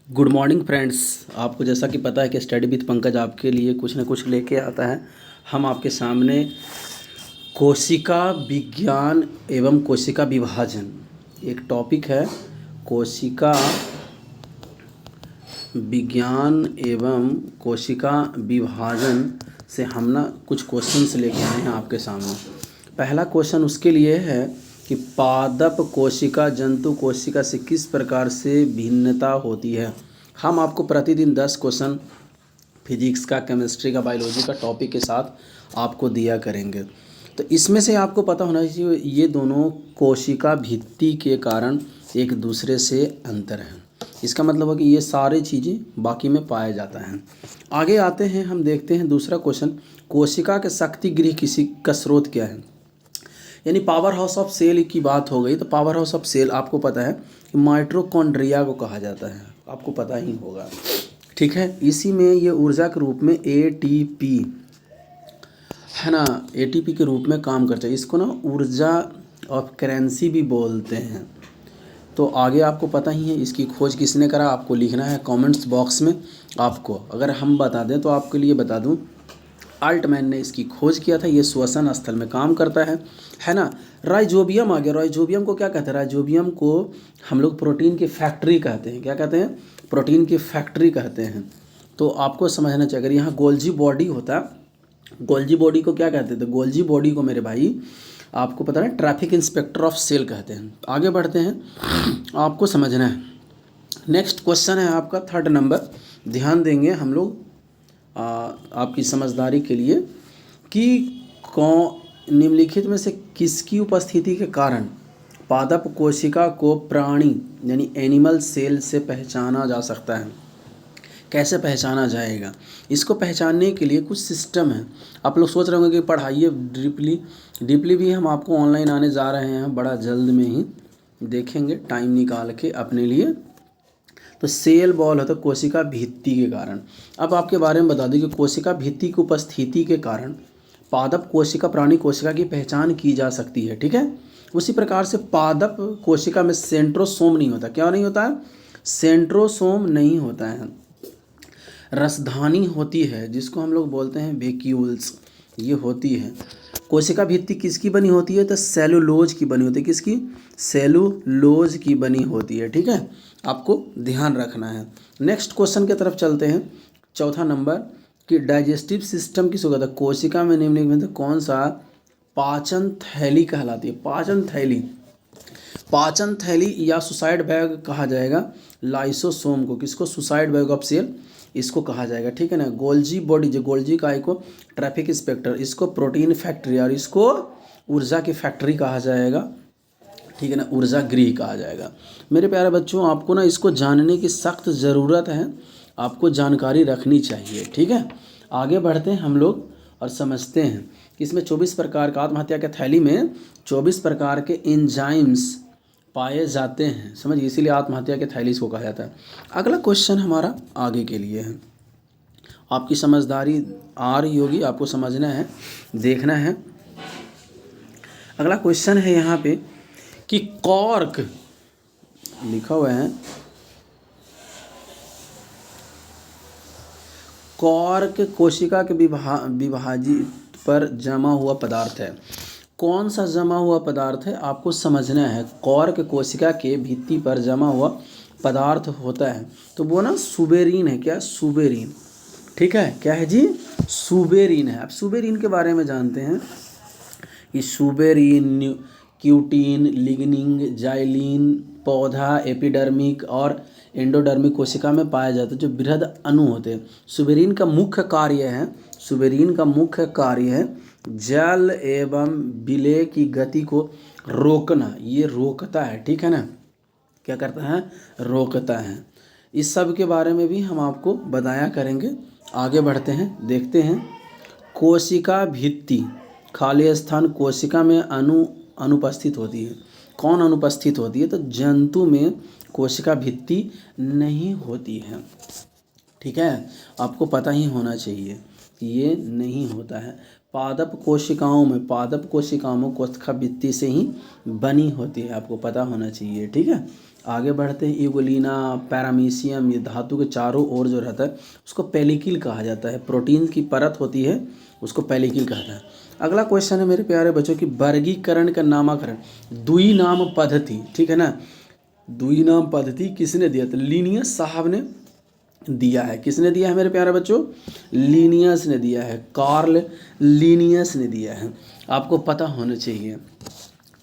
Good morning friends. आपको जैसा कि पता है कि स्टडी विद पंकज आपके लिए कुछ न कुछ लेके आता है। हम आपके सामने कोशिका विज्ञान एवं कोशिका विभाजन एक टॉपिक है। कोशिका विज्ञान एवं कोशिका विभाजन से हम ना कुछ क्वेश्चंस लेके आए हैं आपके सामने। पहला क्वेश्चन उसके लिए है कि पादप कोशिका जंतु कोशिका से किस प्रकार से भिन्नता होती है। हम आपको प्रतिदिन 10 क्वेश्चन फिजिक्स का, केमिस्ट्री का, बायोलॉजी का टॉपिक के साथ आपको दिया करेंगे। तो इसमें से आपको पता होना चाहिए ये दोनों कोशिका भित्ति के कारण एक दूसरे से अंतर हैं। इसका मतलब है कि ये सारी चीज़ें बाकी में पाया जाता है। आगे आते हैं, हम देखते हैं दूसरा क्वेश्चन, कोशिका के शक्ति गृह किसी का स्रोत क्या है। यानी पावर हाउस ऑफ सेल की बात हो गई तो पावर हाउस ऑफ सेल आपको पता है कि माइटोकॉन्ड्रिया को कहा जाता है, आपको पता ही होगा, ठीक है। इसी में ये ऊर्जा के रूप में एटीपी है ना, एटीपी के रूप में काम करता है। इसको ना ऊर्जा ऑफ करेंसी भी बोलते हैं। तो आगे आपको पता ही है इसकी खोज किसने करा, आपको लिखना है कमेंट्स बॉक्स में। आपको अगर हम बता दें तो आपके लिए बता दूं, अल्टमैन ने इसकी खोज किया था। ये श्वसन स्थल में काम करता है ना। राइजोबियम आ गया। राइजोबियम को क्या कहते हैं? राइजोबियम को हम लोग प्रोटीन की फैक्ट्री कहते हैं। क्या कहते हैं? प्रोटीन की फैक्ट्री कहते हैं। तो आपको समझना चाहिए, अगर यहाँ गोल्जी बॉडी होता, गोल्जी बॉडी को क्या कहते थे? गोल्जी बॉडी को मेरे भाई आपको पता है ट्रैफिक इंस्पेक्टर ऑफ सेल कहते हैं। आगे बढ़ते हैं, आपको समझना है। नेक्स्ट क्वेश्चन है आपका 3rd नंबर, ध्यान देंगे हम लोग आपकी समझदारी के लिए कि निम्नलिखित में से किसकी उपस्थिति के कारण पादप कोशिका को प्राणी यानी एनिमल सेल से पहचाना जा सकता है। कैसे पहचाना जाएगा? इसको पहचानने के लिए कुछ सिस्टम है। आप लोग सोच रहे होंगे कि पढ़ाइए डीपली भी हम आपको ऑनलाइन आने जा रहे हैं, बड़ा जल्द में ही देखेंगे टाइम निकाल के अपने लिए। तो सेल बॉल होता है कोशिका भित्ति के कारण। अब आपके बारे में बता दूं कि कोशिका भित्ति की उपस्थिति के कारण पादप कोशिका प्राणी कोशिका की पहचान की जा सकती है, ठीक है। उसी प्रकार से पादप कोशिका में सेंट्रोसोम नहीं होता। क्या नहीं होता है? सेंट्रोसोम नहीं होता है। रसधानी होती है जिसको हम लोग बोलते हैं वेक्यूल्स, ये होती है। कोशिका भित्ति किसकी बनी होती है? तो सेलुलोज की बनी होती है। किसकी? सेलुलोज की बनी होती है, ठीक है। आपको ध्यान रखना है। नेक्स्ट क्वेश्चन की तरफ चलते हैं, 4था नंबर, कि डाइजेस्टिव सिस्टम किसको कहता है? कोशिका में निम्नलिखित में कौन सा पाचन थैली कहलाती है? पाचन थैली, पाचन थैली या सुसाइड बैग कहा जाएगा लाइसोसोम को। किसको? सुसाइड बैग ऑफ सेल इसको कहा जाएगा, ठीक है ना। गोल्जी बॉडी, जो गोल्जी काय को ट्रैफिक इंस्पेक्टर, इसको प्रोटीन फैक्ट्री और इसको ऊर्जा की फैक्ट्री कहा जाएगा, ठीक है ना, ऊर्जा गृह कहा जाएगा। मेरे प्यारे बच्चों, आपको ना इसको जानने की सख्त ज़रूरत है, आपको जानकारी रखनी चाहिए, ठीक है। आगे बढ़ते हैं हम लोग और समझते हैं कि इसमें 24 प्रकार का आत्महत्या के थैली में 24 प्रकार के एंजाइम्स पाए जाते हैं, समझिए, इसीलिए आत्महत्या के थैली इसको कहा जाता है। अगला क्वेश्चन हमारा आगे के लिए है, आपकी समझदारी आ रही होगी, आपको समझना है, देखना है। अगला क्वेश्चन है यहाँ पे कि कॉर्क लिखा हुआ है, कॉर्क कोशिका के विभाजित पर जमा हुआ पदार्थ है। कौन सा जमा हुआ पदार्थ है आपको समझना है। कॉर्क कोशिका के भित्ति पर जमा हुआ पदार्थ होता है तो वो ना सुबेरीन है। क्या? सुबेरीन, ठीक है। क्या है जी? सुबेरीन है। अब सुबेरीन के बारे में जानते हैं कि सुबेरीन क्यूटीन, लिग्निन, जाइलिन पौधा, एपिडर्मिक और एंडोडर्मिक कोशिका में पाया जाता है, जो बृहद अणु होते हैं। सुबेरीन का मुख्य कार्य है, सुबेरीन का मुख्य कार्य है जल एवं विलय की गति को रोकना। ये रोकता है, ठीक है ना। क्या करता है? रोकता है। इस सब के बारे में भी हम आपको बताया करेंगे। आगे बढ़ते हैं, देखते हैं। कोशिका भित्ति, खाली स्थान कोशिका में अनुपस्थित होती है। कौन अनुपस्थित होती है? तो जंतु में कोशिका भित्ति नहीं होती है, ठीक है। आपको पता ही होना चाहिए कि ये नहीं होता है। पादप कोशिकाओं में कोशिका भित्ति से ही बनी होती है, आपको पता होना चाहिए, ठीक है। आगे बढ़ते हैं, यूगुलिना, पैरामीशियम, ये धातु के चारों ओर जो रहता है उसको पेलिकिल कहा जाता है। प्रोटीन की परत होती है उसको पेलिकिल कहता है। अगला क्वेश्चन है मेरे प्यारे बच्चों कि वर्गीकरण का नामकरण, द्विनाम पद्धति, ठीक है ना, द्विनाम पद्धति किसने दिया? तो लिनियस साहब ने दिया है। किसने दिया है मेरे प्यारे बच्चों? लिनियस ने दिया है, कार्ल लिनियस ने दिया है। आपको पता होना चाहिए।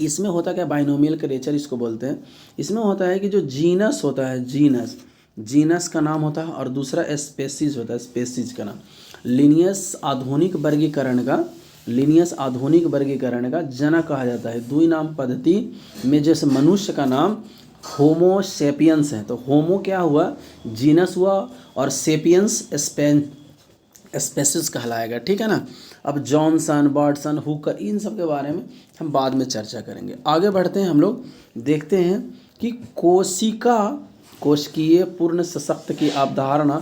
इसमें होता क्या, बाइनोमियल क्रेचर इसको बोलते हैं। इसमें होता है कि जो जीनस होता है, जीनस का नाम होता है और दूसरा स्पेसीज होता है, स्पेसीज का नाम। लिनियस आधुनिक वर्गीकरण का जनक कहा जाता है। द्विनाम पद्धति में जैसे मनुष्य का नाम होमो सेपियंस है, तो होमो क्या हुआ, जीनस हुआ, और सेपियंस स्पेसीज कहलाएगा, ठीक है ना। अब जॉनसन, वाटसन, हुकर, इन सब के बारे में हम बाद में चर्चा करेंगे। आगे बढ़ते हैं, हम लोग देखते हैं कि कोशिकीय पूर्ण सशक्त की अवधारणा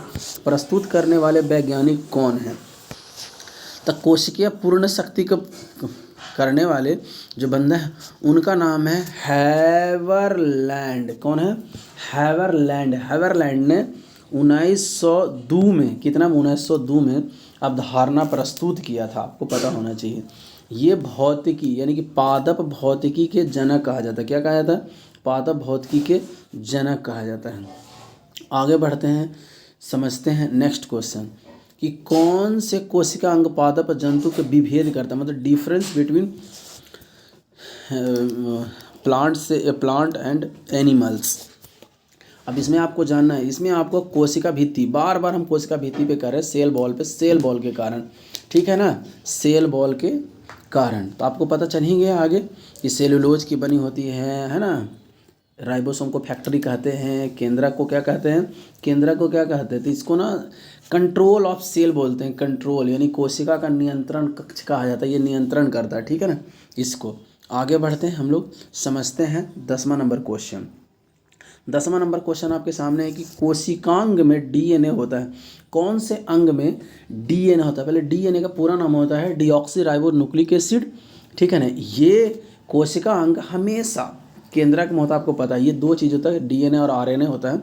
प्रस्तुत करने वाले वैज्ञानिक कौन हैं? तो कोशिकीय पूर्ण शक्ति को करने वाले जो बंदा है उनका नाम है हैवरलैंड। कौन है? हैवरलैंड ने 1902 में, कितना, 1902 में अवधारणा प्रस्तुत किया था। आपको पता होना चाहिए। ये भौतिकी यानी कि पादप भौतिकी के जनक कहा जाता है। क्या कहा जाता है? पादप भौतिकी के जनक कहा जाता है। आगे बढ़ते हैं, समझते हैं नेक्स्ट क्वेश्चन कि कौन से कोशिका अंग पादप जंतु के विभेद करता है, मतलब difference between plant and animals. अब इसमें आपको जानना है, इसमें आपको कोशिका भित्ति, बार बार हम कोशिका भित्ति पे कर रहे हैं, सेल बॉल के कारण, ठीक है ना, सेल बॉल के कारण। तो आपको पता चल ही गया आगे कि सेलुलोज की बनी होती है ना। राइबोसोम को फैक्ट्री कहते हैं, केंद्रक को क्या कहते हैं? तो इसको ना कंट्रोल ऑफ सेल बोलते हैं। कंट्रोल यानी कोशिका का नियंत्रण कक्ष कहा जाता है, ये नियंत्रण करता है, ठीक है ना इसको। आगे बढ़ते हैं, हम लोग समझते हैं 10वां नंबर क्वेश्चन। 10वां नंबर क्वेश्चन आपके सामने है कि कोशिकांग में डीएनए होता है। कौन से अंग में डीएनए होता है? पहले डीएनए का पूरा नाम होता है डीऑक्सी राइबो न्यूक्लिक एसिड, ठीक है ना। ये कोशिका अंग हमेशा केंद्रक में होता है, आपको पता है। ये दो चीज़ होता है, डीएनए और आरएनए होता है।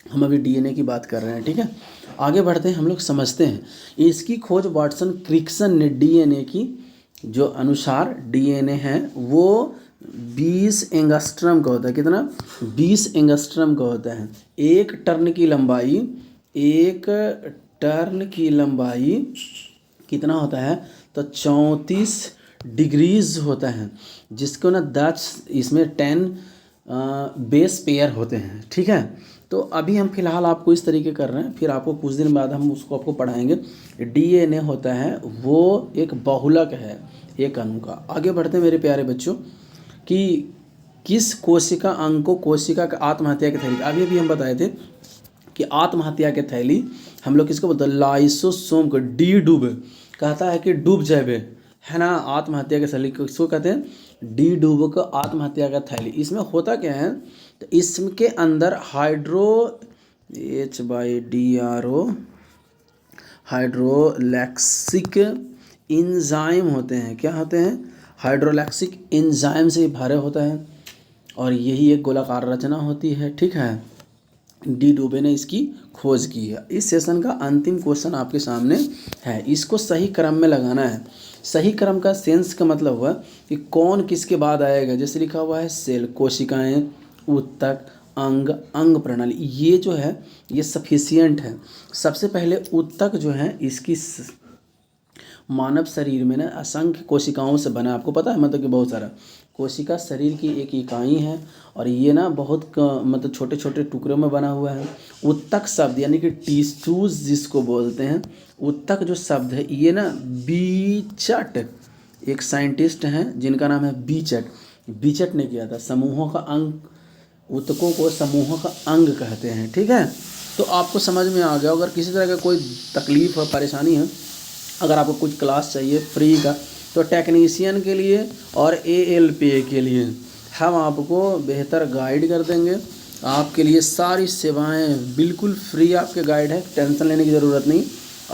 हम अभी डीएनए की बात कर रहे हैं, ठीक है। आगे बढ़ते हैं, हम लोग समझते हैं। इसकी खोज वाटसन क्रिक्सन ने डीएनए की जो अनुसार डीएनए है वो 20 एंगस्ट्रम का होता है। कितना? 20 एंगस्ट्रम का होता है। एक टर्न की लंबाई कितना होता है? तो 34 डिग्रीज होता है, जिसको ना 10 इसमें 10 बेस पेयर होते हैं, ठीक है। तो अभी हम फिलहाल आपको इस तरीके कर रहे हैं, फिर आपको कुछ दिन बाद हम उसको आपको पढ़ाएंगे। डीएनए होता है वो एक बहुलक है, एक अणु का। आगे बढ़ते हैं मेरे प्यारे बच्चों कि किस कोशिका अंग को कोशिका का आत्महत्या की थैली, अभी हम बताए थे कि आत्महत्या के थैली हम लोग किसको बोलते हैं? लाइसोसोम को। डी डूब कहता है कि डूब जाए, है ना, आत्महत्या के थैली किसको कहते हैं? डी डूब को आत्महत्या का थैली। इसमें होता क्या है? तो इसके अंदर हाइड्रोलैक्सिक एंजाइम होते हैं। क्या होते हैं? हाइड्रोलैक्सिक एंजाइम से भरे होता है और यही एक गोलाकार रचना होती है, ठीक है। डी डूबे ने इसकी खोज की है। इस सेशन का अंतिम क्वेश्चन आपके सामने है, इसको सही क्रम में लगाना है। सही क्रम का सेंस का मतलब हुआ कि कौन किसके बाद आएगा। जैसे लिखा हुआ है सेल, कोशिकाएं, ऊतक, अंग प्रणाली, ये जो है ये सफिशिएंट है। सबसे पहले ऊतक जो है इसकी मानव शरीर में ना असंख्य कोशिकाओं से बना, आपको पता है, मतलब कि बहुत सारा कोशिका शरीर की एक इकाई है और ये ना बहुत मतलब छोटे छोटे टुकड़ों में बना हुआ है। ऊतक शब्द यानी कि टिश्यूज जिसको बोलते हैं, ऊतक जो शब्द है ये ना बीचट, एक साइंटिस्ट हैं जिनका नाम है बीचट ने किया था। समूहों का अंग, ऊतकों को समूहों का अंग कहते हैं, ठीक है। तो आपको समझ में आ गया। अगर किसी तरह का कोई तकलीफ है, परेशानी है, अगर आपको कुछ क्लास चाहिए फ्री का, तो टेक्नीशियन के लिए और ALPA के लिए हम आपको बेहतर गाइड कर देंगे। आपके लिए सारी सेवाएं बिल्कुल फ्री, आपके गाइड है, टेंशन लेने की ज़रूरत नहीं।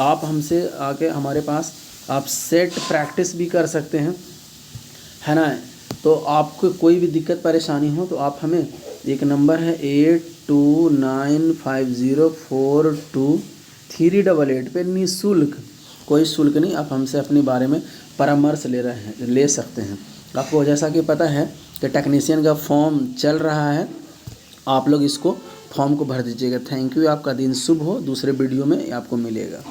आप हमसे आके हमारे पास आप सेट प्रैक्टिस भी कर सकते हैं, है ना। तो आपको कोई भी दिक्कत परेशानी हो तो आप हमें एक नंबर है 8295042388 पे निःशुल्क, कोई शुल्क नहीं, आप हमसे अपने बारे में परामर्श ले सकते हैं। आपको जैसा कि पता है कि टेक्नीशियन का फॉर्म चल रहा है, आप लोग इसको फॉर्म को भर दीजिएगा। थैंक यू, आपका दिन शुभ हो। दूसरे वीडियो में आपको मिलेगा।